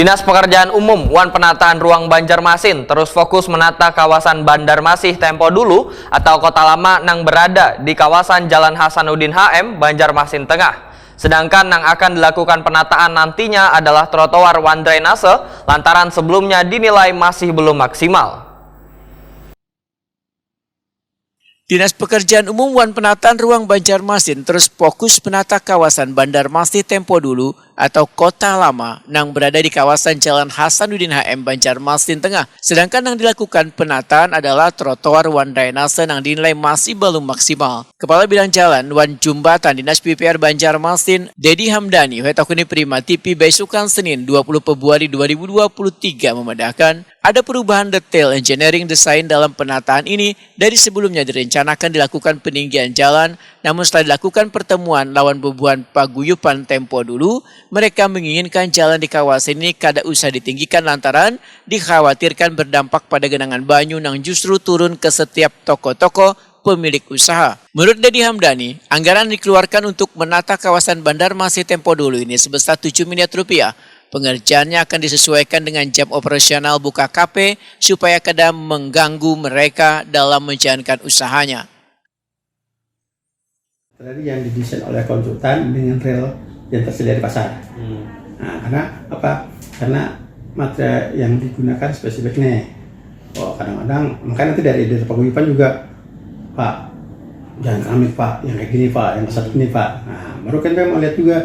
Dinas Pekerjaan Umum Wan Penataan Ruang Banjarmasin terus fokus menata kawasan Bandarmasih Tempo Dulu atau Kota Lama nang berada di kawasan Jalan Hasanuddin HM, Banjarmasin Tengah. Sedangkan yang akan dilakukan penataan nantinya adalah trotoar wan drainase lantaran sebelumnya dinilai masih belum maksimal. Dinas Pekerjaan Umum Wan Penataan Ruang Banjarmasin terus fokus menata kawasan Bandarmasih Tempo Dulu atau Kota Lama yang berada di kawasan Jalan Hasanuddin HM Banjarmasin Tengah. Sedangkan yang dilakukan penataan adalah trotoar wan drainase yang dinilai masih belum maksimal. Kepala Bidang Jalan Wan Jumbatan Dinas PPR Banjarmasin, Dedi Hamdani, Hetakuni Prima TV Besukan Senin 20 Februari 2023 memandangkan ada perubahan detail engineering desain dalam penataan ini dari sebelumnya direncanakan dilakukan peninggian jalan, namun setelah dilakukan pertemuan lawan bebuan paguyupan Tempo Dulu, mereka menginginkan jalan di kawasan ini kada usah ditinggikan lantaran dikhawatirkan berdampak pada genangan banyu yang justru turun ke setiap toko-toko pemilik usaha. Menurut Dedi Hamdani, anggaran dikeluarkan untuk menata kawasan Bandarmasih Tempo Dulu ini sebesar 7 miliar rupiah. Pengerjaannya akan disesuaikan dengan jam operasional buka kafe supaya kada mengganggu mereka dalam menjalankan usahanya. Tadi yang didesain oleh konsultan dengan rel yang tersedia di pasar. Nah, karena apa? Karena material yang digunakan spesifiknya. Oh, kadang-kadang makanya nanti dari paguyuban juga, Pak, jangan keramik Pak, yang kayak gini Pak, yang satu ini Pak. Nah, baru kan kita mau lihat juga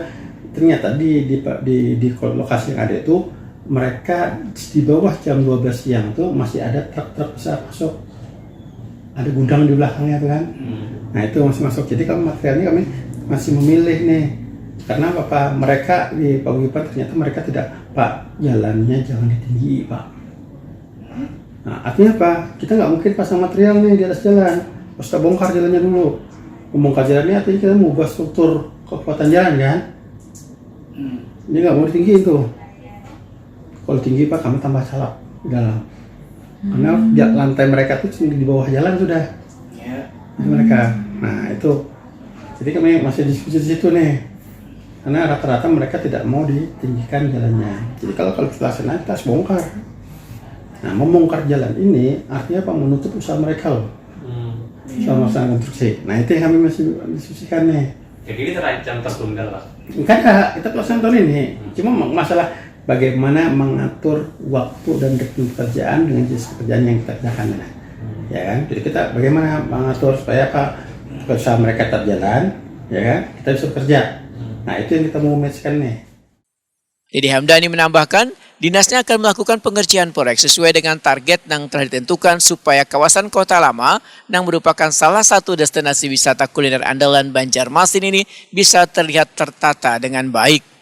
ternyata di lokasi yang ada itu mereka di bawah jam 12 siang tuh masih ada truk-truk besar masuk, ada gudang di belakangnya tuh kan. Nah itu masih masuk, jadi kalau materialnya kami masih memilih nih karena apa, mereka di paguyuban ternyata mereka tidak, Pak, jalannya jangan ditinggi Pak. Nah artinya apa, kita nggak mungkin pasang material nih di atas jalan, harus kita bongkar jalannya dulu. Membongkar jalannya artinya kita mau ubah struktur kekuatan jalan kan. Ini nggak mau ditinggiin tuh. Kalau tinggi Pak, kami tambah salap di dalam. Karena lantai mereka tuh di bawah jalan sudah. Mereka. Nah itu. Jadi kami masih diskusi di situ nih. Karena rata-rata mereka tidak mau ditinggikan jalannya. Jadi kalau kita laksanakan kita harus bongkar. Nah membongkar jalan ini artinya apa? Menutup usaha mereka loh. Sama usaha konstruksi. Nah itu yang kami masih diskusikan nih. Jadi ini terancam tertunda Pak? Enggak, kita pelaksanaan tahun ini. Cuma masalah bagaimana mengatur waktu dan ritme pekerjaan dengan jenis pekerjaan yang kita kerjakan. Ya kan? Jadi kita bagaimana mengatur supaya usaha mereka tetap jalan, ya kan? Kita bisa bekerja. Nah itu yang kita mau matchkan nih. Dedi Hamdani menambahkan, dinasnya akan melakukan pengerjaan proyek sesuai dengan target yang telah ditentukan supaya kawasan Kota Lama yang merupakan salah satu destinasi wisata kuliner andalan Banjarmasin ini bisa terlihat tertata dengan baik.